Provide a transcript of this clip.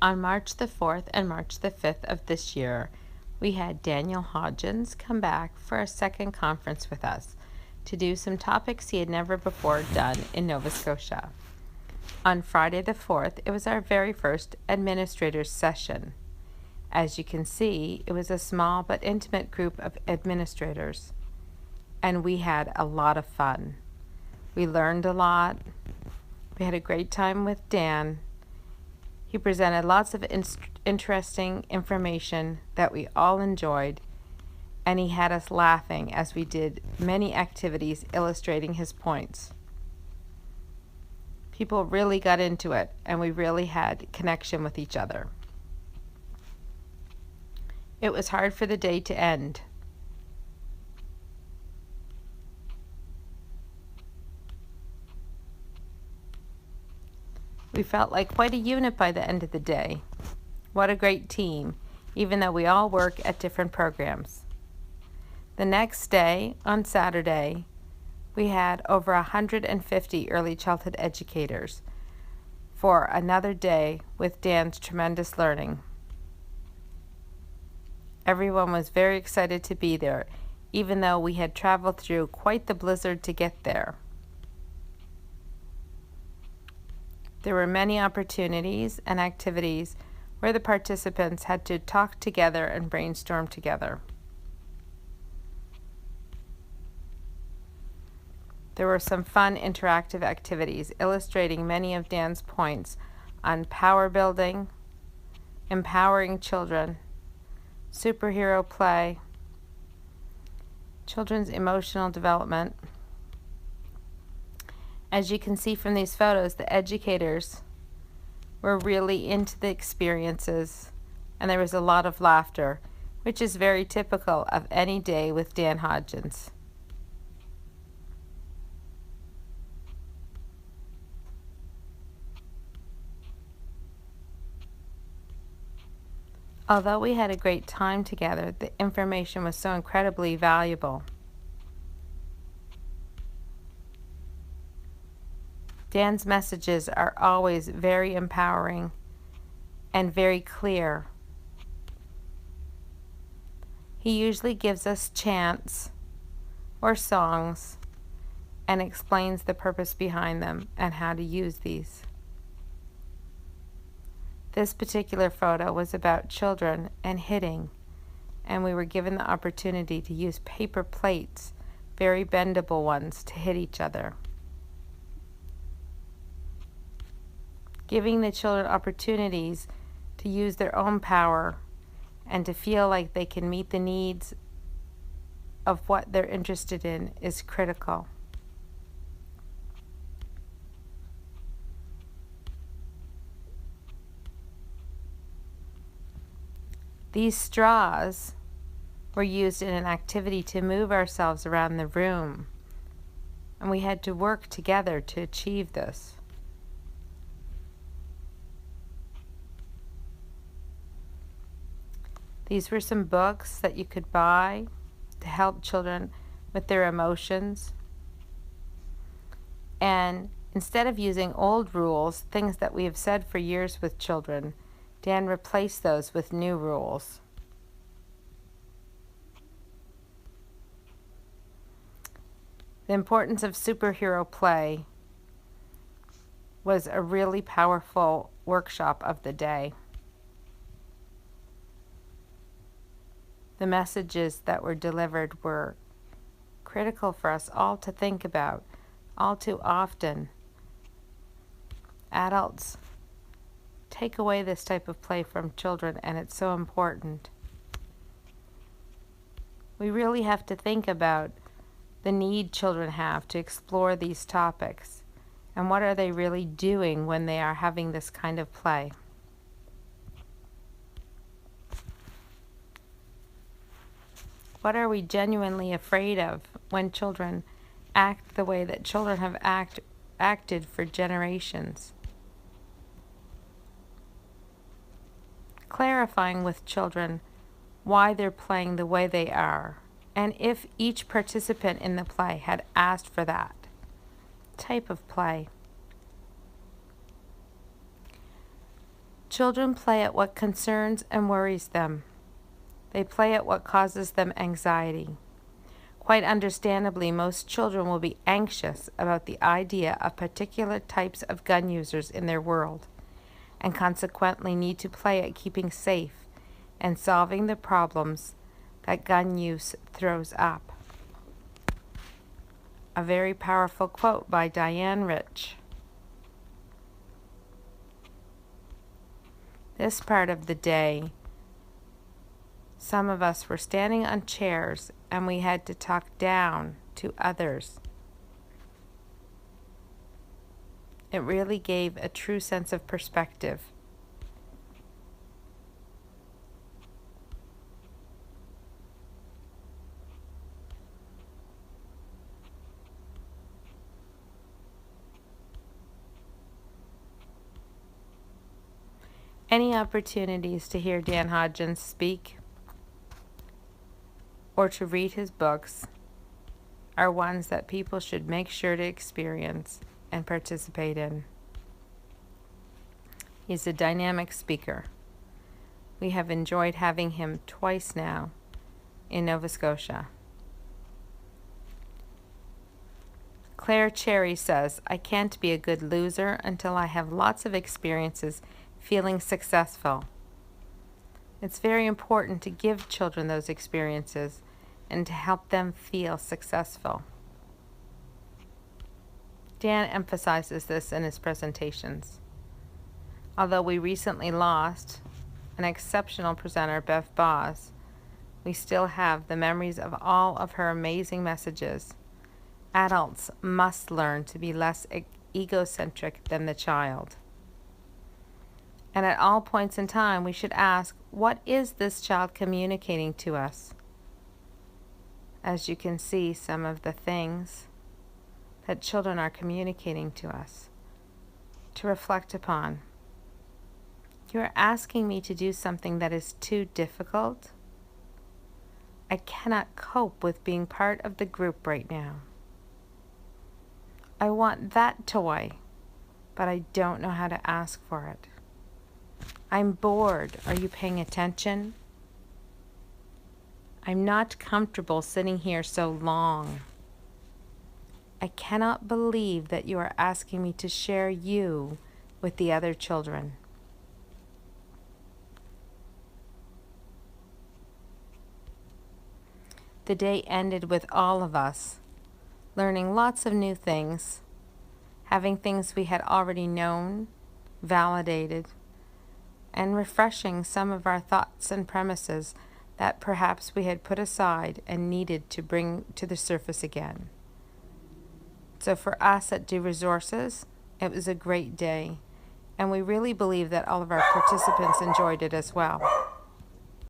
On March the 4th and March the 5th of this year, we had Daniel Hodgins come back for a second conference with us to do some topics he had never before done in Nova Scotia. On Friday the 4th, it was our very first administrators session. As you can see, it was a small but intimate group of administrators, and we had a lot of fun. We learned a lot. We had a great time with Dan. He presented lots of interesting information that we all enjoyed, and he had us laughing as we did many activities illustrating his points. People really got into it, and we really had connection with each other. It was hard for the day to end. We felt like quite a unit by the end of the day. What a great team, even though we all work at different programs. The next day, on Saturday, we had over 150 early childhood educators for another day with Dan's tremendous learning. Everyone was very excited to be there, even though we had traveled through quite the blizzard to get there. There were many opportunities and activities where the participants had to talk together and brainstorm together. There were some fun interactive activities illustrating many of Dan's points on power building, empowering children, superhero play, children's emotional development. As you can see from these photos, the educators were really into the experiences, and there was a lot of laughter, which is very typical of any day with Dan Hodgins. Although we had a great time together, the information was so incredibly valuable. Dan's messages are always very empowering and very clear. He usually gives us chants or songs and explains the purpose behind them and how to use these. This particular photo was about children and hitting, and we were given the opportunity to use paper plates, very bendable ones, to hit each other. Giving the children opportunities to use their own power and to feel like they can meet the needs of what they're interested in is critical. These straws were used in an activity to move ourselves around the room, and we had to work together to achieve this. These were some books that you could buy to help children with their emotions. And instead of using old rules, things that we have said for years with children, Dan replaced those with new rules. The importance of superhero play was a really powerful workshop of the day. The messages that were delivered were critical for us all to think about. All too often, adults take away this type of play from children, and it's so important. We really have to think about the need children have to explore these topics, and what are they really doing when they are having this kind of play. What are we genuinely afraid of when children act the way that children have acted for generations? Clarifying with children why they're playing the way they are, and if each participant in the play had asked for that type of play. Children play at what concerns and worries them. They play at what causes them anxiety. Quite understandably, most children will be anxious about the idea of particular types of gun users in their world, and consequently need to play at keeping safe and solving the problems that gun use throws up. A very powerful quote by Diane Rich. This part of the day, some of us were standing on chairs and we had to talk down to others. It really gave a true sense of perspective. Any opportunities to hear Dan Hodgins speak or to read his books are ones that people should make sure to experience and participate in. He's a dynamic speaker. We have enjoyed having him twice now in Nova Scotia. Claire Cherry says, I can't be a good loser until I have lots of experiences feeling successful. It's very important to give children those experiences and to help them feel successful. Dan emphasizes this in his presentations. Although we recently lost an exceptional presenter, Bev Boz, we still have the memories of all of her amazing messages. Adults must learn to be less egocentric than the child. And at all points in time, we should ask, what is this child communicating to us? As you can see, some of the things that children are communicating to us to reflect upon. You are asking me to do something that is too difficult. I cannot cope with being part of the group right now. I want that toy, but I don't know how to ask for it. I'm bored. Are you paying attention? I'm not comfortable sitting here so long. I cannot believe that you are asking me to share you with the other children. The day ended with all of us learning lots of new things, having things we had already known, validated, and refreshing some of our thoughts and premises that perhaps we had put aside and needed to bring to the surface again. So for us at Do Resources, it was a great day, and we really believe that all of our participants enjoyed it as well.